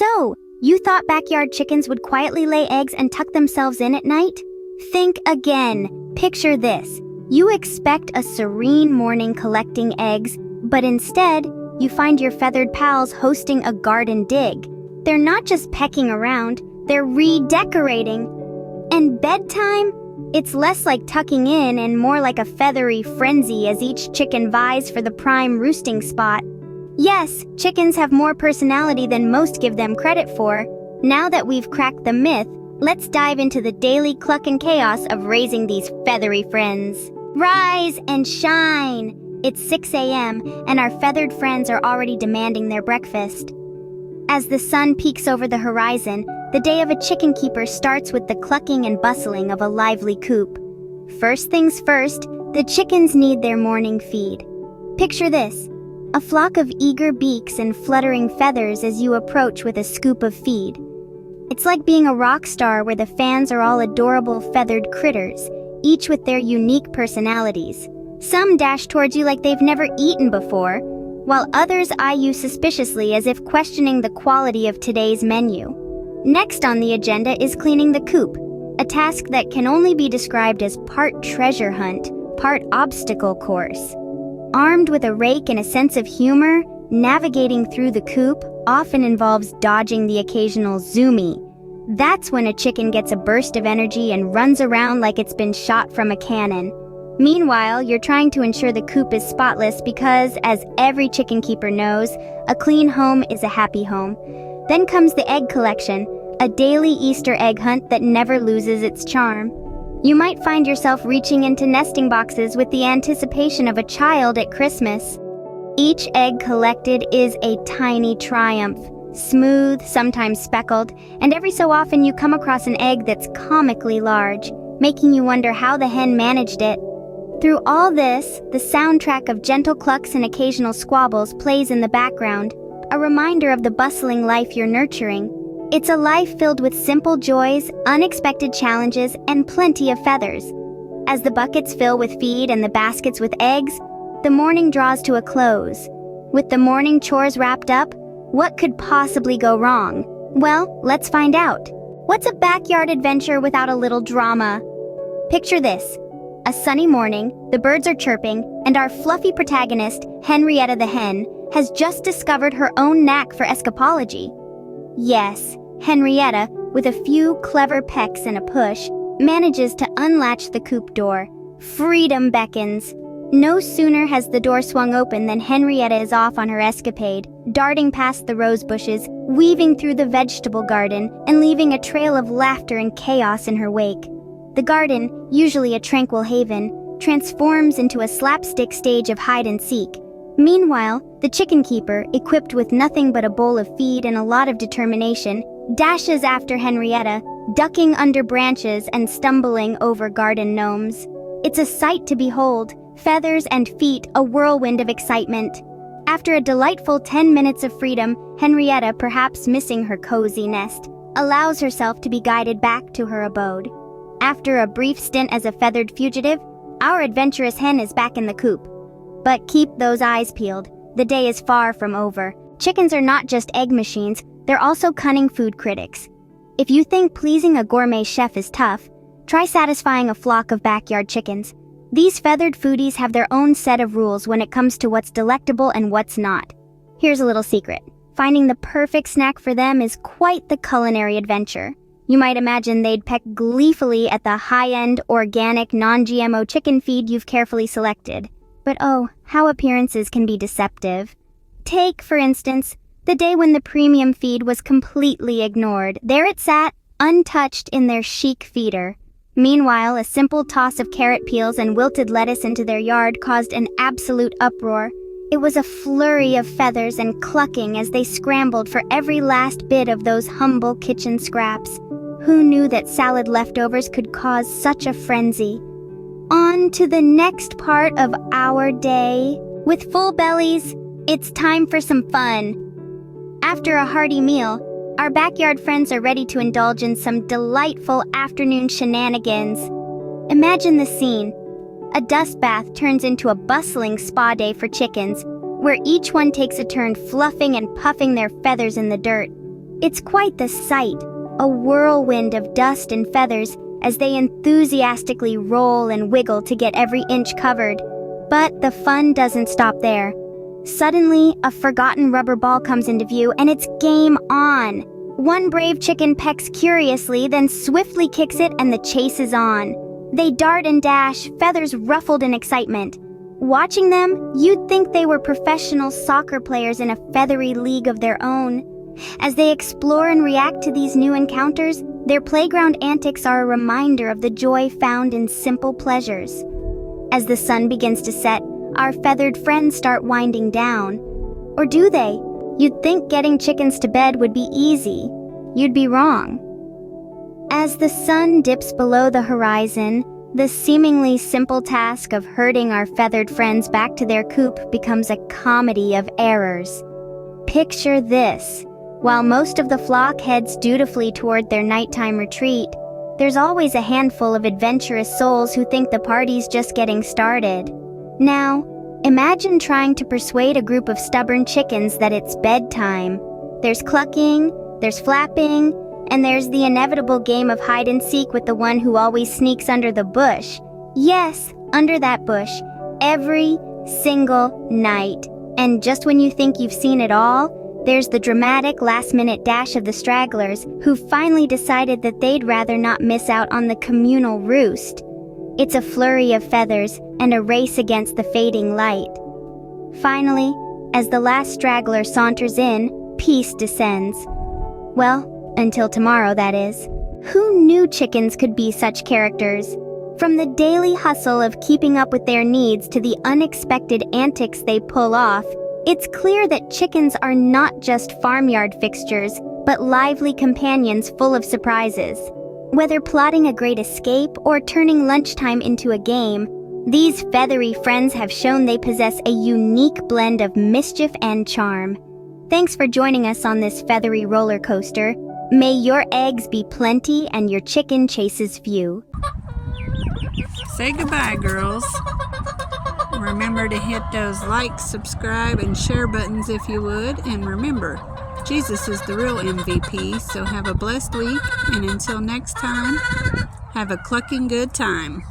So, you thought backyard chickens would quietly lay eggs and tuck themselves in at night? Think again. Picture this. You expect a serene morning collecting eggs, but instead, you find your feathered pals hosting a garden dig. They're not just pecking around, they're redecorating. And bedtime? It's less like tucking in and more like a feathery frenzy as each chicken vies for the prime roosting spot. Yes, chickens have more personality than most give them credit for. Now that we've cracked the myth, let's dive into the daily cluck and chaos of raising these feathery friends. Rise and shine! It's 6 a.m. and our feathered friends are already demanding their breakfast. As the sun peeks over the horizon, the day of a chicken keeper starts with the clucking and bustling of a lively coop. First things first, the chickens need their morning feed. Picture this, a flock of eager beaks and fluttering feathers as you approach with a scoop of feed. It's like being a rock star where the fans are all adorable feathered critters, each with their unique personalities. Some dash towards you like they've never eaten before, while others eye you suspiciously as if questioning the quality of today's menu. Next on the agenda is cleaning the coop, a task that can only be described as part treasure hunt, part obstacle course. Armed with a rake and a sense of humor, navigating through the coop often involves dodging the occasional zoomie. That's when a chicken gets a burst of energy and runs around like it's been shot from a cannon. Meanwhile, you're trying to ensure the coop is spotless because, as every chicken keeper knows, a clean home is a happy home. Then comes the egg collection, a daily Easter egg hunt that never loses its charm. You might find yourself reaching into nesting boxes with the anticipation of a child at Christmas. Each egg collected is a tiny triumph, smooth, sometimes speckled, and every so often you come across an egg that's comically large, making you wonder how the hen managed it. Through all this, the soundtrack of gentle clucks and occasional squabbles plays in the background, a reminder of the bustling life you're nurturing. It's a life filled with simple joys, unexpected challenges, and plenty of feathers. As the buckets fill with feed and the baskets with eggs, the morning draws to a close. With the morning chores wrapped up, what could possibly go wrong? Well, let's find out. What's a backyard adventure without a little drama? Picture this. A sunny morning, the birds are chirping, and our fluffy protagonist, Henrietta the hen, has just discovered her own knack for escapology. Yes, Henrietta, with a few clever pecks and a push, manages to unlatch the coop door. Freedom beckons. No sooner has the door swung open than Henrietta is off on her escapade, darting past the rose bushes, weaving through the vegetable garden, and leaving a trail of laughter and chaos in her wake. The garden, usually a tranquil haven, transforms into a slapstick stage of hide-and-seek. Meanwhile, the chicken keeper, equipped with nothing but a bowl of feed and a lot of determination, dashes after Henrietta, ducking under branches and stumbling over garden gnomes. It's a sight to behold, feathers and feet a whirlwind of excitement. After a delightful 10 minutes of freedom, Henrietta, perhaps missing her cozy nest, allows herself to be guided back to her abode. After a brief stint as a feathered fugitive, our adventurous hen is back in the coop. But keep those eyes peeled. The day is far from over. Chickens are not just egg machines, they're also cunning food critics. If you think pleasing a gourmet chef is tough, try satisfying a flock of backyard chickens. These feathered foodies have their own set of rules when it comes to what's delectable and what's not. Here's a little secret. Finding the perfect snack for them is quite the culinary adventure. You might imagine they'd peck gleefully at the high-end, organic, non-GMO chicken feed you've carefully selected. But oh, how appearances can be deceptive. Take, for instance, the day when the premium feed was completely ignored. There it sat, untouched in their chic feeder. Meanwhile, a simple toss of carrot peels and wilted lettuce into their yard caused an absolute uproar. It was a flurry of feathers and clucking as they scrambled for every last bit of those humble kitchen scraps. Who knew that salad leftovers could cause such a frenzy? On to the next part of our day. With full bellies, it's time for some fun. After a hearty meal, our backyard friends are ready to indulge in some delightful afternoon shenanigans. Imagine the scene. A dust bath turns into a bustling spa day for chickens, where each one takes a turn fluffing and puffing their feathers in the dirt. It's quite the sight, a whirlwind of dust and feathers as they enthusiastically roll and wiggle to get every inch covered. But the fun doesn't stop there. Suddenly, a forgotten rubber ball comes into view and it's game on. One brave chicken pecks curiously, then swiftly kicks it and the chase is on. They dart and dash, feathers ruffled in excitement. Watching them, you'd think they were professional soccer players in a feathery league of their own. As they explore and react to these new encounters, their playground antics are a reminder of the joy found in simple pleasures. As the sun begins to set, our feathered friends start winding down. Or do they? You'd think getting chickens to bed would be easy. You'd be wrong. As the sun dips below the horizon, the seemingly simple task of herding our feathered friends back to their coop becomes a comedy of errors. Picture this. While most of the flock heads dutifully toward their nighttime retreat, there's always a handful of adventurous souls who think the party's just getting started. Now, imagine trying to persuade a group of stubborn chickens that it's bedtime. There's clucking, there's flapping, and there's the inevitable game of hide and seek with the one who always sneaks under the bush. Yes, under that bush, every single night. And just when you think you've seen it all, there's the dramatic last-minute dash of the stragglers who finally decided that they'd rather not miss out on the communal roost. It's a flurry of feathers and a race against the fading light. Finally, as the last straggler saunters in, peace descends. Well, until tomorrow, that is. Who knew chickens could be such characters? From the daily hustle of keeping up with their needs to the unexpected antics they pull off, it's clear that chickens are not just farmyard fixtures, but lively companions full of surprises. Whether plotting a great escape or turning lunchtime into a game, these feathery friends have shown they possess a unique blend of mischief and charm. Thanks for joining us on this feathery roller coaster. May your eggs be plenty and your chicken chases few. Say goodbye, girls. Remember to hit those like, subscribe, and share buttons if you would. And remember, Jesus is the real MVP, so have a blessed week. And until next time, have a clucking good time.